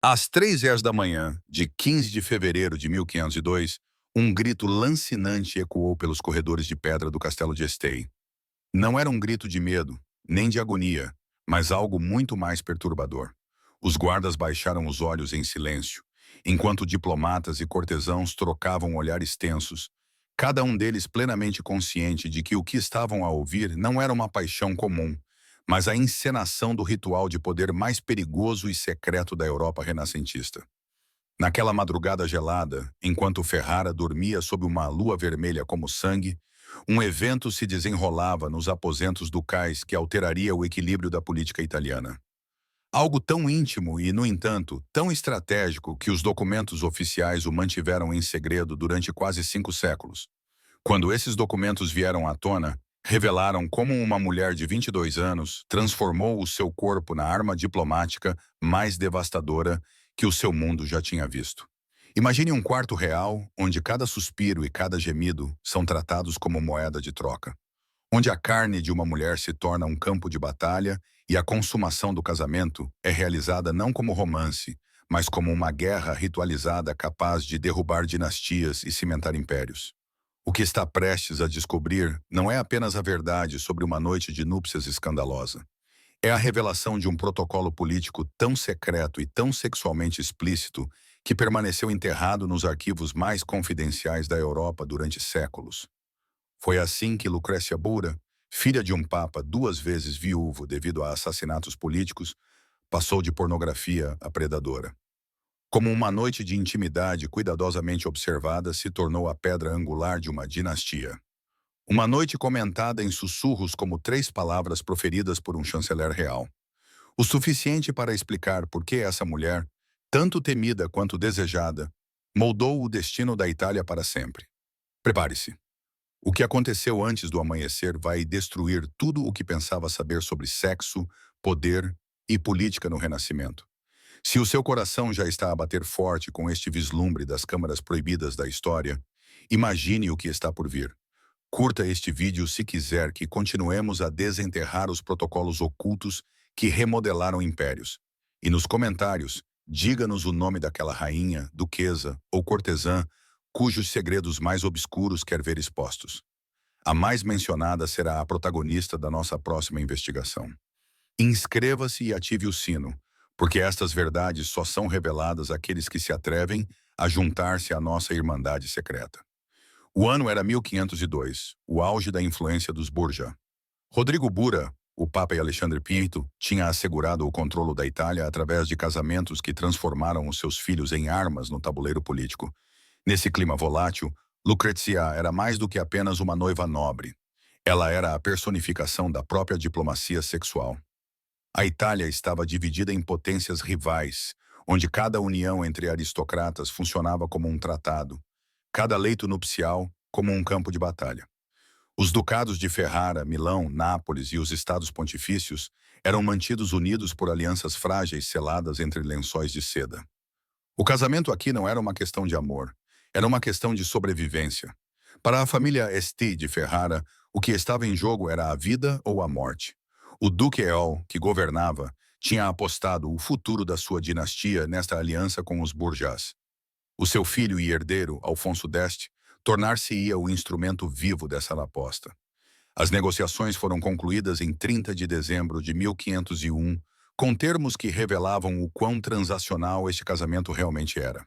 Às 3 horas da manhã de 15 de fevereiro de 1502, um grito lancinante ecoou pelos corredores de pedra do castelo de Estei. Não era um grito de medo, nem de agonia, mas algo muito mais perturbador. Os guardas baixaram os olhos em silêncio, enquanto diplomatas e cortesãos trocavam olhares tensos, cada um deles plenamente consciente de que o que estavam a ouvir não era uma paixão comum, mas a encenação do ritual de poder mais perigoso e secreto da Europa renascentista. Naquela madrugada gelada, enquanto Ferrara dormia sob uma lua vermelha como sangue, um evento se desenrolava nos aposentos ducais que alteraria o equilíbrio da política italiana. Algo tão íntimo e, no entanto, tão estratégico que os documentos oficiais o mantiveram em segredo durante quase 5 séculos. Quando esses documentos vieram à tona, revelaram como uma mulher de 22 anos transformou o seu corpo na arma diplomática mais devastadora que o seu mundo já tinha visto. Imagine um quarto real onde cada suspiro e cada gemido são tratados como moeda de troca, onde a carne de uma mulher se torna um campo de batalha e a consumação do casamento é realizada não como romance, mas como uma guerra ritualizada capaz de derrubar dinastias e cimentar impérios. O que está prestes a descobrir não é apenas a verdade sobre uma noite de núpcias escandalosa. É a revelação de um protocolo político tão secreto e tão sexualmente explícito que permaneceu enterrado nos arquivos mais confidenciais da Europa durante séculos. Foi assim que Lucrécia Borgia, filha de um papa 2 vezes viúvo devido a assassinatos políticos, passou de pornografia a predadora. Como uma noite de intimidade cuidadosamente observada se tornou a pedra angular de uma dinastia. Uma noite comentada em sussurros como 3 palavras proferidas por um chanceler real. O suficiente para explicar por que essa mulher, tanto temida quanto desejada, moldou o destino da Itália para sempre. Prepare-se. O que aconteceu antes do amanhecer vai destruir tudo o que pensava saber sobre sexo, poder e política no Renascimento. Se o seu coração já está a bater forte com este vislumbre das câmaras proibidas da história, imagine o que está por vir. Curta este vídeo se quiser que continuemos a desenterrar os protocolos ocultos que remodelaram impérios. E nos comentários, diga-nos o nome daquela rainha, duquesa ou cortesã cujos segredos mais obscuros quer ver expostos. A mais mencionada será a protagonista da nossa próxima investigação. Inscreva-se e ative o sino, porque estas verdades só são reveladas àqueles que se atrevem a juntar-se à nossa Irmandade Secreta. O ano era 1502, o auge da influência dos Borgia. Rodrigo Bura, o Papa e Alexandre Pinto, tinha assegurado o controle da Itália através de casamentos que transformaram os seus filhos em armas no tabuleiro político. Nesse clima volátil, Lucrezia era mais do que apenas uma noiva nobre. Ela era a personificação da própria diplomacia sexual. A Itália estava dividida em potências rivais, onde cada união entre aristocratas funcionava como um tratado, cada leito nupcial como um campo de batalha. Os ducados de Ferrara, Milão, Nápoles e os estados pontifícios eram mantidos unidos por alianças frágeis seladas entre lençóis de seda. O casamento aqui não era uma questão de amor, era uma questão de sobrevivência. Para a família Este de Ferrara, o que estava em jogo era a vida ou a morte. O Duque Eol, que governava, tinha apostado o futuro da sua dinastia nesta aliança com os Borgias. O seu filho e herdeiro, Alfonso d'Este, tornar-se-ia o instrumento vivo dessa aposta. As negociações foram concluídas em 30 de dezembro de 1501, com termos que revelavam o quão transacional este casamento realmente era.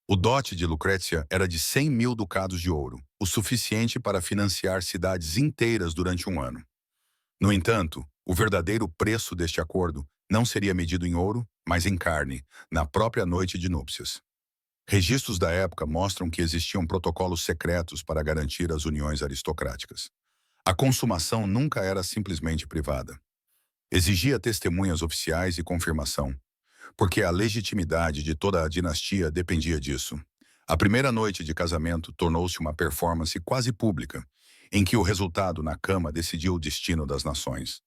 O dote de Lucrécia era de 100.000 ducados de ouro, o suficiente para financiar cidades inteiras durante um ano. No entanto, o verdadeiro preço deste acordo não seria medido em ouro, mas em carne, na própria noite de núpcias. Registros da época mostram que existiam protocolos secretos para garantir as uniões aristocráticas. A consumação nunca era simplesmente privada. Exigia testemunhas oficiais e confirmação, porque a legitimidade de toda a dinastia dependia disso. A primeira noite de casamento tornou-se uma performance quase pública, em que o resultado na cama decidiu o destino das nações.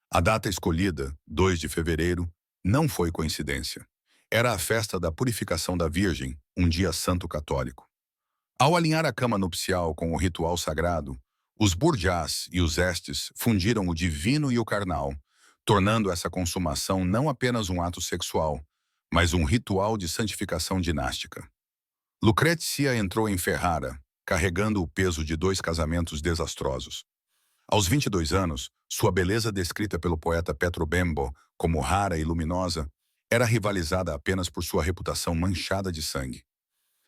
A data escolhida, 2 de fevereiro, não foi coincidência. Era a festa da purificação da Virgem, um dia santo católico. Ao alinhar a cama nupcial com o ritual sagrado, os Borgias e os Estes fundiram o divino e o carnal, tornando essa consumação não apenas um ato sexual, mas um ritual de santificação dinástica. Lucrezia entrou em Ferrara, carregando o peso de 2 casamentos desastrosos. Aos 22 anos, sua beleza descrita pelo poeta Petro Bembo como rara e luminosa era rivalizada apenas por sua reputação manchada de sangue.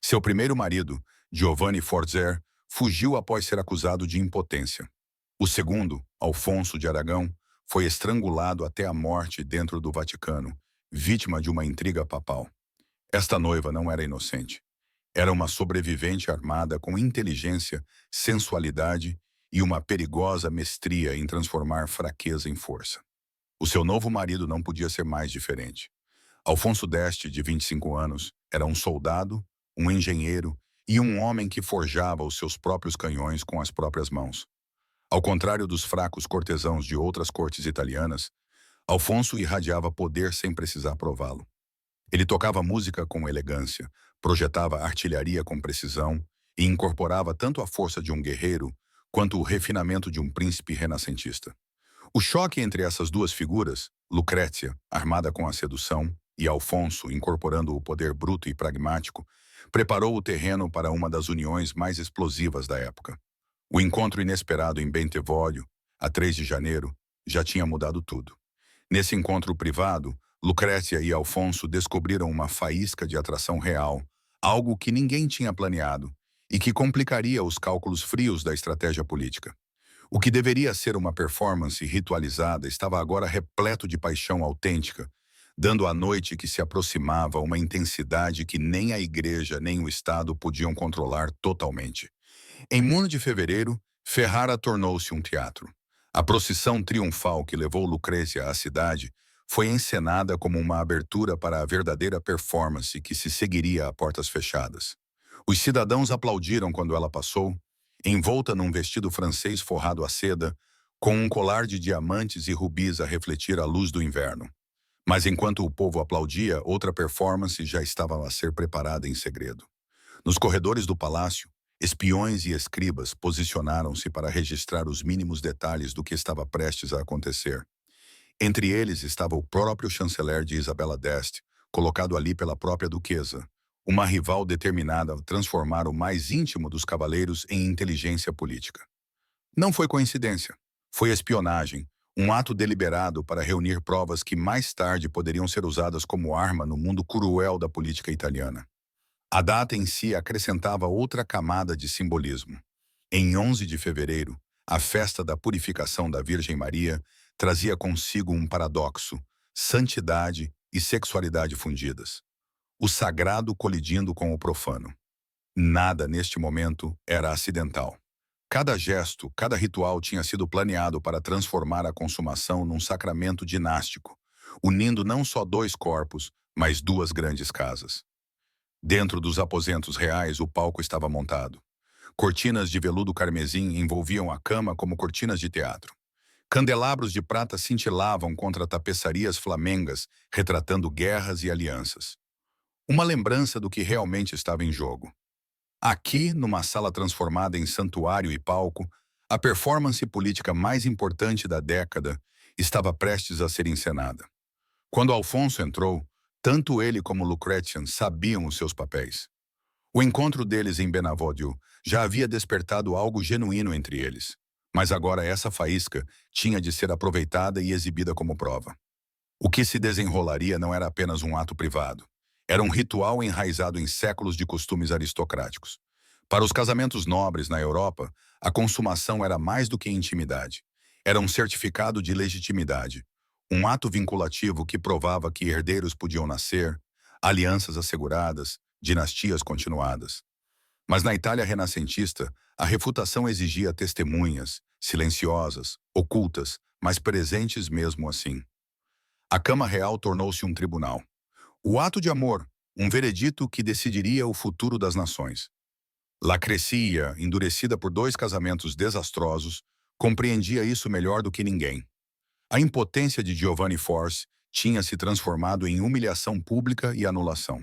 Seu primeiro marido, Giovanni Forzer, fugiu após ser acusado de impotência. O segundo, Alfonso de Aragão, foi estrangulado até a morte dentro do Vaticano, vítima de uma intriga papal. Esta noiva não era inocente. Era uma sobrevivente armada com inteligência, sensualidade e uma perigosa mestria em transformar fraqueza em força. O seu novo marido não podia ser mais diferente. Alfonso d'Este, de 25 anos, era um soldado, um engenheiro e um homem que forjava os seus próprios canhões com as próprias mãos. Ao contrário dos fracos cortesãos de outras cortes italianas, Alfonso irradiava poder sem precisar prová-lo. Ele tocava música com elegância, projetava artilharia com precisão e incorporava tanto a força de um guerreiro quanto o refinamento de um príncipe renascentista. O choque entre essas duas figuras, Lucrécia, armada com a sedução, e Alfonso, incorporando o poder bruto e pragmático, preparou o terreno para uma das uniões mais explosivas da época. O encontro inesperado em Bentevoglio, a 3 de janeiro, já tinha mudado tudo. Nesse encontro privado, Lucrécia e Alfonso descobriram uma faísca de atração real, algo que ninguém tinha planeado e que complicaria os cálculos frios da estratégia política. O que deveria ser uma performance ritualizada estava agora repleto de paixão autêntica, dando à noite que se aproximava uma intensidade que nem a igreja nem o Estado podiam controlar totalmente. Em 1 de fevereiro, Ferrara tornou-se um teatro. A procissão triunfal que levou Lucrécia à cidade foi encenada como uma abertura para a verdadeira performance que se seguiria a portas fechadas. Os cidadãos aplaudiram quando ela passou, envolta num vestido francês forrado a seda, com um colar de diamantes e rubis a refletir a luz do inverno. Mas enquanto o povo aplaudia, outra performance já estava a ser preparada em segredo. Nos corredores do palácio, espiões e escribas posicionaram-se para registrar os mínimos detalhes do que estava prestes a acontecer. Entre eles estava o próprio chanceler de Isabela d'Este, colocado ali pela própria duquesa, uma rival determinada a transformar o mais íntimo dos cavaleiros em inteligência política. Não foi coincidência. Foi espionagem, um ato deliberado para reunir provas que mais tarde poderiam ser usadas como arma no mundo cruel da política italiana. A data em si acrescentava outra camada de simbolismo. Em 11 de fevereiro, a festa da purificação da Virgem Maria trazia consigo um paradoxo: santidade e sexualidade fundidas. O sagrado colidindo com o profano. Nada neste momento era acidental. Cada gesto, cada ritual tinha sido planeado para transformar a consumação num sacramento dinástico, unindo não só 2 corpos, mas 2 grandes casas. Dentro dos aposentos reais, o palco estava montado. Cortinas de veludo carmesim envolviam a cama como cortinas de teatro. Candelabros de prata cintilavam contra tapeçarias flamengas, retratando guerras e alianças. Uma lembrança do que realmente estava em jogo. Aqui, numa sala transformada em santuário e palco, a performance política mais importante da década estava prestes a ser encenada. Quando Alfonso entrou, tanto ele como Lucrécia sabiam os seus papéis. O encontro deles em Benavoglio já havia despertado algo genuíno entre eles, mas agora essa faísca tinha de ser aproveitada e exibida como prova. O que se desenrolaria não era apenas um ato privado. Era um ritual enraizado em séculos de costumes aristocráticos. Para os casamentos nobres na Europa, a consumação era mais do que intimidade. Era um certificado de legitimidade, um ato vinculativo que provava que herdeiros podiam nascer, alianças asseguradas, dinastias continuadas. Mas na Itália renascentista, a refutação exigia testemunhas, silenciosas, ocultas, mas presentes mesmo assim. A Cama Real tornou-se um tribunal. O ato de amor, um veredito que decidiria o futuro das nações. Lucrécia, endurecida por 2 casamentos desastrosos, compreendia isso melhor do que ninguém. A impotência de Giovanni Force tinha se transformado em humilhação pública e anulação.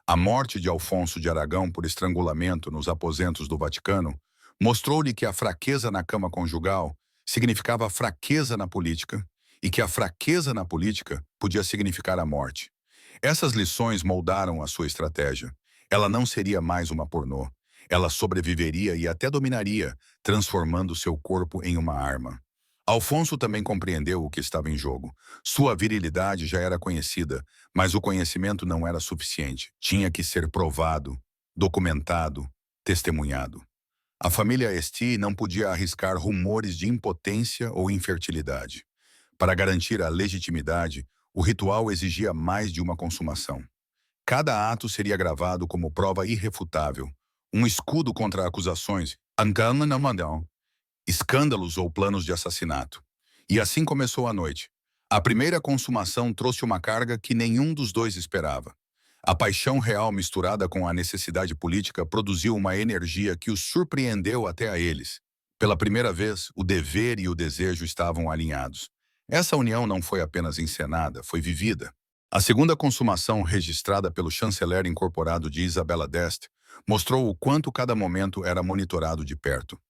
A morte de Alfonso de Aragão por estrangulamento nos aposentos do Vaticano mostrou-lhe que a fraqueza na cama conjugal significava fraqueza na política e que a fraqueza na política podia significar a morte. Essas lições moldaram a sua estratégia. Ela não seria mais uma pornô. Ela sobreviveria e até dominaria, transformando seu corpo em uma arma. Alfonso também compreendeu o que estava em jogo. Sua virilidade já era conhecida, mas o conhecimento não era suficiente. Tinha que ser provado, documentado, testemunhado. A família Esti não podia arriscar rumores de impotência ou infertilidade. Para garantir a legitimidade, o ritual exigia mais de uma consumação. Cada ato seria gravado como prova irrefutável, um escudo contra acusações, escândalos ou planos de assassinato. E assim começou a noite. A primeira consumação trouxe uma carga que nenhum dos dois esperava. A paixão real misturada com a necessidade política produziu uma energia que os surpreendeu até a eles. Pela primeira vez, o dever e o desejo estavam alinhados. Essa união não foi apenas encenada, foi vivida. A segunda consumação, registrada pelo chanceler incorporado de Isabela d'Este, mostrou o quanto cada momento era monitorado de perto.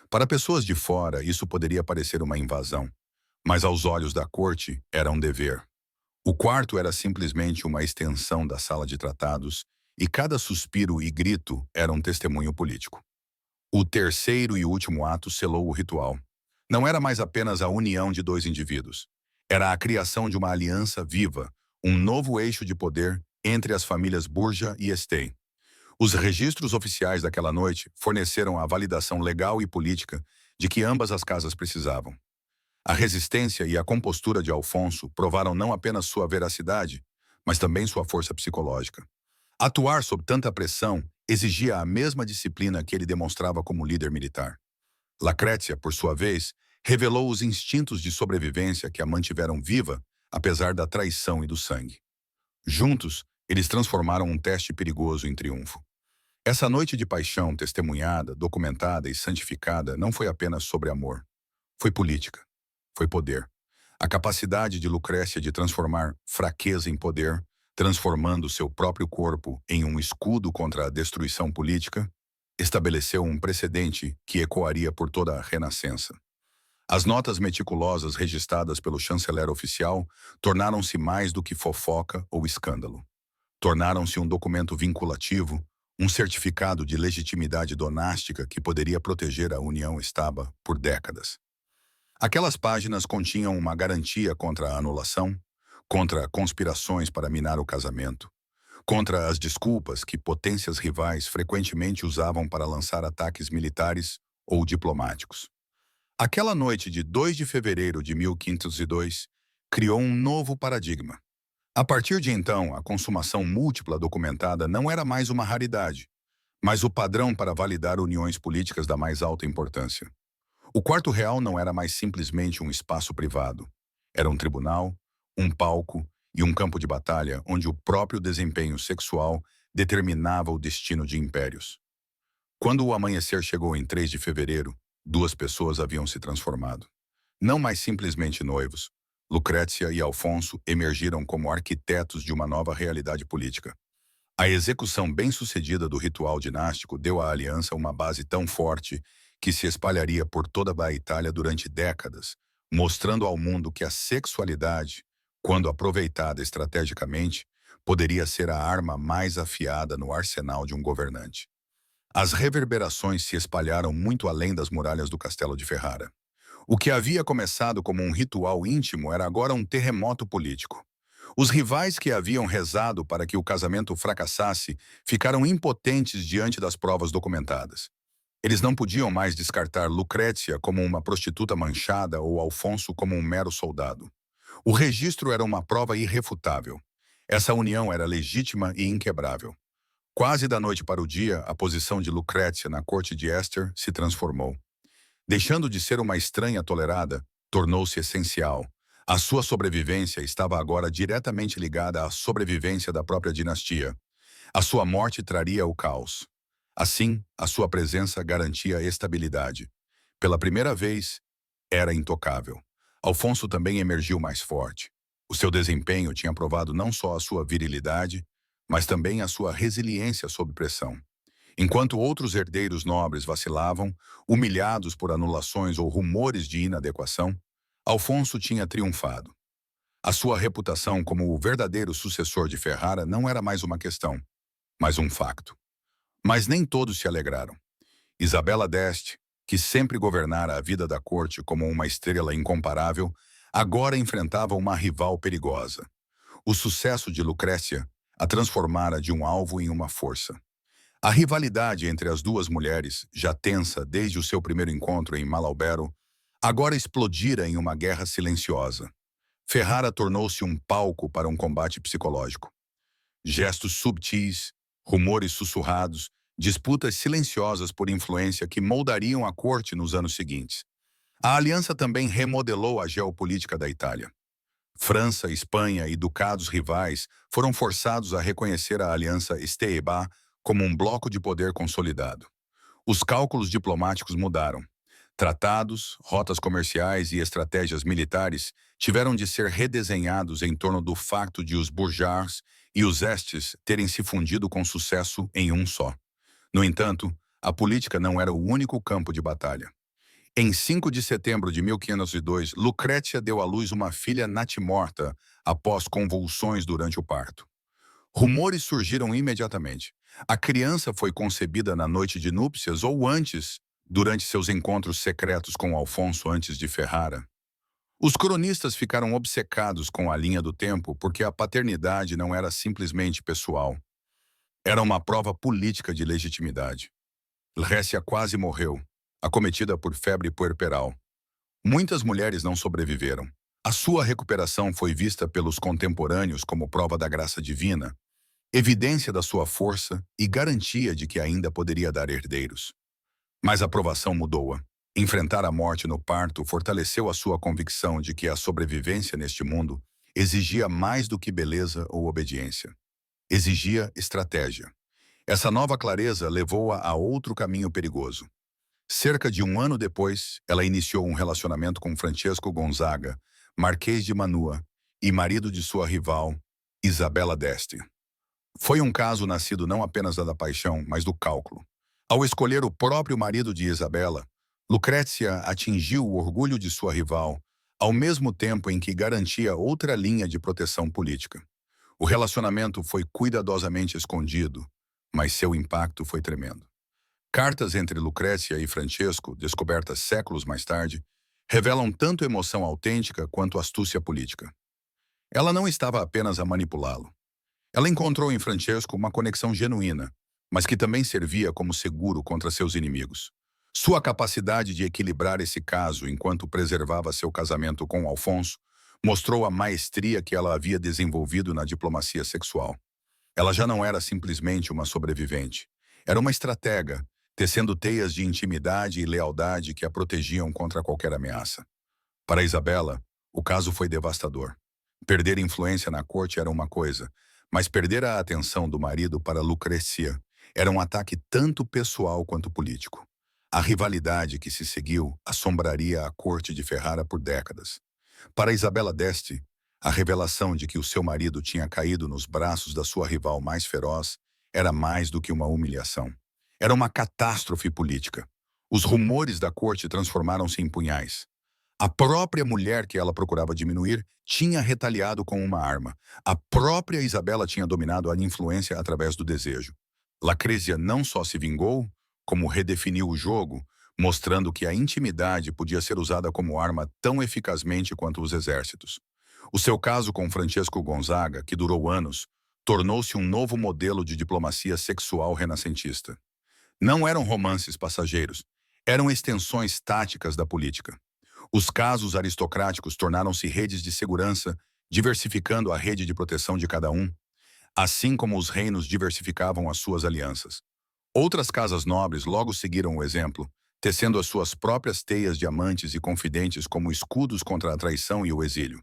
Para pessoas de fora, isso poderia parecer uma invasão, mas aos olhos da corte era um dever. O quarto era simplesmente uma extensão da sala de tratados e cada suspiro e grito era um testemunho político. O terceiro e último ato selou o ritual. Não era mais apenas a união de dois indivíduos. Era a criação de uma aliança viva, um novo eixo de poder entre as famílias Borgia e Estey. Os registros oficiais daquela noite forneceram a validação legal e política de que ambas as casas precisavam. A resistência e a compostura de Alfonso provaram não apenas sua veracidade, mas também sua força psicológica. Atuar sob tanta pressão exigia a mesma disciplina que ele demonstrava como líder militar. Lucrécia, por sua vez, revelou os instintos de sobrevivência que a mantiveram viva, apesar da traição e do sangue. Juntos, eles transformaram um teste perigoso em triunfo. Essa noite de paixão testemunhada, documentada e santificada não foi apenas sobre amor. Foi política. Foi poder. A capacidade de Lucrécia de transformar fraqueza em poder, transformando seu próprio corpo em um escudo contra a destruição política, estabeleceu um precedente que ecoaria por toda a Renascença. As notas meticulosas registradas pelo chanceler oficial tornaram-se mais do que fofoca ou escândalo. Tornaram-se um documento vinculativo, um certificado de legitimidade donástica que poderia proteger a União Estaba por décadas. Aquelas páginas continham uma garantia contra a anulação, contra conspirações para minar o casamento, contra as desculpas que potências rivais frequentemente usavam para lançar ataques militares ou diplomáticos. Aquela noite de 2 de fevereiro de 1502 criou um novo paradigma. A partir de então, a consumação múltipla documentada não era mais uma raridade, mas o padrão para validar uniões políticas da mais alta importância. O quarto real não era mais simplesmente um espaço privado. Era um tribunal, um palco e um campo de batalha onde o próprio desempenho sexual determinava o destino de impérios. Quando o amanhecer chegou em 3 de fevereiro, duas pessoas haviam se transformado. Não mais simplesmente noivos, Lucrécia e Alfonso emergiram como arquitetos de uma nova realidade política. A execução bem-sucedida do ritual dinástico deu à aliança uma base tão forte que se espalharia por toda a Itália durante décadas, mostrando ao mundo que a sexualidade, quando aproveitada estrategicamente, poderia ser a arma mais afiada no arsenal de um governante. As reverberações se espalharam muito além das muralhas do Castelo de Ferrara. O que havia começado como um ritual íntimo era agora um terremoto político. Os rivais que haviam rezado para que o casamento fracassasse ficaram impotentes diante das provas documentadas. Eles não podiam mais descartar Lucrécia como uma prostituta manchada ou Alfonso como um mero soldado. O registro era uma prova irrefutável. Essa união era legítima e inquebrável. Quase da noite para o dia, a posição de Lucrécia na corte de Esther se transformou. Deixando de ser uma estranha tolerada, tornou-se essencial. A sua sobrevivência estava agora diretamente ligada à sobrevivência da própria dinastia. A sua morte traria o caos. Assim, a sua presença garantia a estabilidade. Pela primeira vez, era intocável. Alfonso também emergiu mais forte. O seu desempenho tinha provado não só a sua virilidade, mas também a sua resiliência sob pressão. Enquanto outros herdeiros nobres vacilavam, humilhados por anulações ou rumores de inadequação, Alfonso tinha triunfado. A sua reputação como o verdadeiro sucessor de Ferrara não era mais uma questão, mas um facto. Mas nem todos se alegraram. Isabela d'Este, que sempre governara a vida da corte como uma estrela incomparável, agora enfrentava uma rival perigosa. O sucesso de Lucrécia a transformara de um alvo em uma força. A rivalidade entre as duas mulheres, já tensa desde o seu primeiro encontro em Malalbero, agora explodira em uma guerra silenciosa. Ferrara tornou-se um palco para um combate psicológico. Gestos subtis, rumores sussurrados, disputas silenciosas por influência que moldariam a corte nos anos seguintes. A aliança também remodelou a geopolítica da Itália. França, Espanha e ducados rivais foram forçados a reconhecer a aliança Esteibá como um bloco de poder consolidado. Os cálculos diplomáticos mudaram. Tratados, rotas comerciais e estratégias militares tiveram de ser redesenhados em torno do facto de os Burjars e os Estes terem se fundido com sucesso em um só. No entanto, a política não era o único campo de batalha. Em 5 de setembro de 1502, Lucrécia deu à luz uma filha natimorta após convulsões durante o parto. Rumores surgiram imediatamente. A criança foi concebida na noite de núpcias ou antes, durante seus encontros secretos com Alfonso antes de Ferrara. Os cronistas ficaram obcecados com a linha do tempo porque a paternidade não era simplesmente pessoal. Era uma prova política de legitimidade. Lucrécia quase morreu, acometida por febre puerperal. Muitas mulheres não sobreviveram. A sua recuperação foi vista pelos contemporâneos como prova da graça divina, evidência da sua força e garantia de que ainda poderia dar herdeiros. Mas a provação mudou-a. Enfrentar a morte no parto fortaleceu a sua convicção de que a sobrevivência neste mundo exigia mais do que beleza ou obediência. Exigia estratégia. Essa nova clareza levou-a a outro caminho perigoso. Cerca de um ano depois, ela iniciou um relacionamento com Francesco Gonzaga, marquês de Mantua, e marido de sua rival, Isabela d'Este. Foi um caso nascido não apenas da paixão, mas do cálculo. Ao escolher o próprio marido de Isabela, Lucrécia atingiu o orgulho de sua rival, ao mesmo tempo em que garantia outra linha de proteção política. O relacionamento foi cuidadosamente escondido, mas seu impacto foi tremendo. Cartas entre Lucrécia e Francesco, descobertas séculos mais tarde, revelam tanto emoção autêntica quanto astúcia política. Ela não estava apenas a manipulá-lo. Ela encontrou em Francesco uma conexão genuína, mas que também servia como seguro contra seus inimigos. Sua capacidade de equilibrar esse caso enquanto preservava seu casamento com Alfonso mostrou a maestria que ela havia desenvolvido na diplomacia sexual. Ela já não era simplesmente uma sobrevivente. Era uma estratega, tecendo teias de intimidade e lealdade que a protegiam contra qualquer ameaça. Para Isabela, o caso foi devastador. Perder influência na corte era uma coisa, mas perder a atenção do marido para Lucrécia era um ataque tanto pessoal quanto político. A rivalidade que se seguiu assombraria a corte de Ferrara por décadas. Para Isabela d'Este, a revelação de que o seu marido tinha caído nos braços da sua rival mais feroz era mais do que uma humilhação. Era uma catástrofe política. Os rumores da corte transformaram-se em punhais. A própria mulher que ela procurava diminuir tinha retaliado com uma arma. A própria Isabela tinha dominado a influência através do desejo. Lucrécia não só se vingou, como redefiniu o jogo, mostrando que a intimidade podia ser usada como arma tão eficazmente quanto os exércitos. O seu caso com Francesco Gonzaga, que durou anos, tornou-se um novo modelo de diplomacia sexual renascentista. Não eram romances passageiros, eram extensões táticas da política. Os casos aristocráticos tornaram-se redes de segurança, diversificando a rede de proteção de cada um, assim como os reinos diversificavam as suas alianças. Outras casas nobres logo seguiram o exemplo, tecendo as suas próprias teias de amantes e confidentes como escudos contra a traição e o exílio.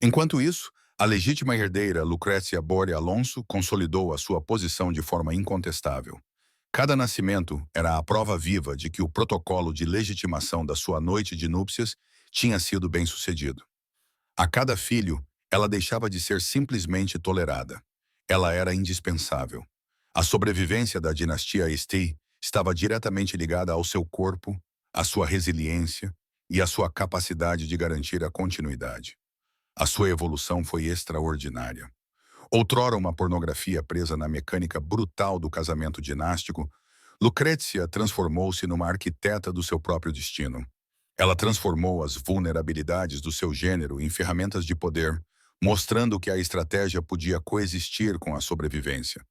Enquanto isso, a legítima herdeira Lucrécia Borgia Alonso consolidou a sua posição de forma incontestável. Cada nascimento era a prova viva de que o protocolo de legitimação da sua noite de núpcias tinha sido bem-sucedido. A cada filho, ela deixava de ser simplesmente tolerada. Ela era indispensável. A sobrevivência da dinastia Este estava diretamente ligada ao seu corpo, à sua resiliência e à sua capacidade de garantir a continuidade. A sua evolução foi extraordinária. Outrora uma pornografia presa na mecânica brutal do casamento dinástico, Lucrécia transformou-se numa arquiteta do seu próprio destino. Ela transformou as vulnerabilidades do seu gênero em ferramentas de poder, mostrando que a estratégia podia coexistir com a sobrevivência.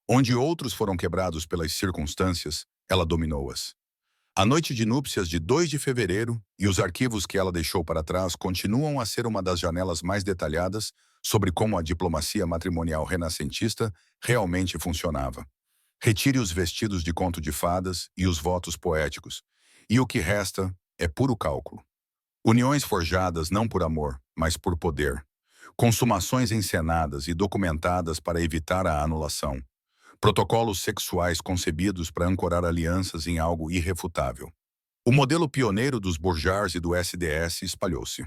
Onde outros foram quebrados pelas circunstâncias, ela dominou-as. A noite de núpcias de 2 de fevereiro e os arquivos que ela deixou para trás continuam a ser uma das janelas mais detalhadas sobre como a diplomacia matrimonial renascentista realmente funcionava. Retire os vestidos de conto de fadas e os votos poéticos, e o que resta é puro cálculo. Uniões forjadas não por amor, mas por poder. Consumações encenadas e documentadas para evitar a anulação. Protocolos sexuais concebidos para ancorar alianças em algo irrefutável. O modelo pioneiro dos Burjars e do SDS espalhou-se.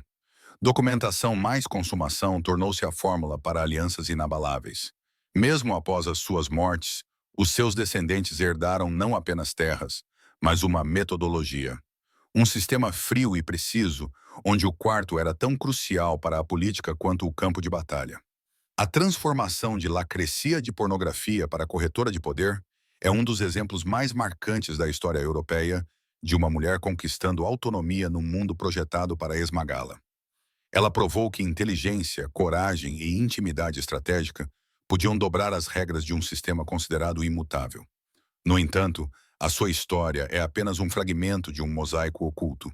Documentação mais consumação tornou-se a fórmula para alianças inabaláveis. Mesmo após as suas mortes, os seus descendentes herdaram não apenas terras, mas uma metodologia. Um sistema frio e preciso, onde o quarto era tão crucial para a política quanto o campo de batalha. A transformação de lacrecia de pornografia para corretora de poder é um dos exemplos mais marcantes da história europeia de uma mulher conquistando autonomia num mundo projetado para esmagá-la. Ela provou que inteligência, coragem e intimidade estratégica podiam dobrar as regras de um sistema considerado imutável. No entanto, a sua história é apenas um fragmento de um mosaico oculto.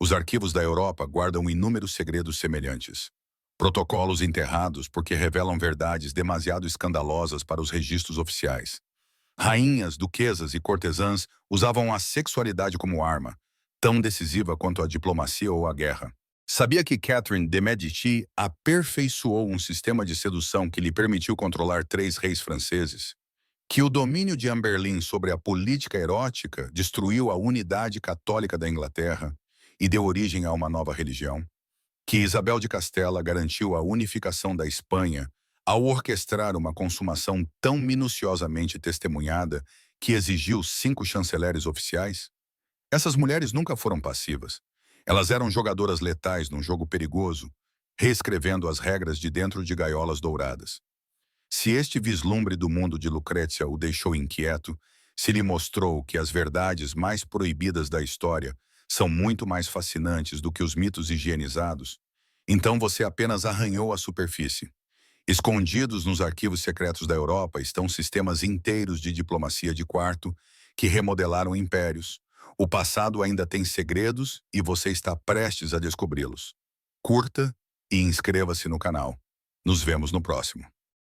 Os arquivos da Europa guardam inúmeros segredos semelhantes. Protocolos enterrados porque revelam verdades demasiado escandalosas para os registros oficiais. Rainhas, duquesas e cortesãs usavam a sexualidade como arma, tão decisiva quanto a diplomacia ou a guerra. Sabia que Catherine de Medici aperfeiçoou um sistema de sedução que lhe permitiu controlar 3 reis franceses? Que o domínio de Anne Boleyn sobre a política erótica destruiu a unidade católica da Inglaterra e deu origem a uma nova religião? Que Isabel de Castela garantiu a unificação da Espanha ao orquestrar uma consumação tão minuciosamente testemunhada que exigiu 5 chanceleres oficiais? Essas mulheres nunca foram passivas. Elas eram jogadoras letais num jogo perigoso, reescrevendo as regras de dentro de gaiolas douradas. Se este vislumbre do mundo de Lucrécia o deixou inquieto, se lhe mostrou que as verdades mais proibidas da história são muito mais fascinantes do que os mitos higienizados, então você apenas arranhou a superfície. Escondidos nos arquivos secretos da Europa estão sistemas inteiros de diplomacia de quarto que remodelaram impérios. O passado ainda tem segredos e você está prestes a descobri-los. Curta e inscreva-se no canal. Nos vemos no próximo.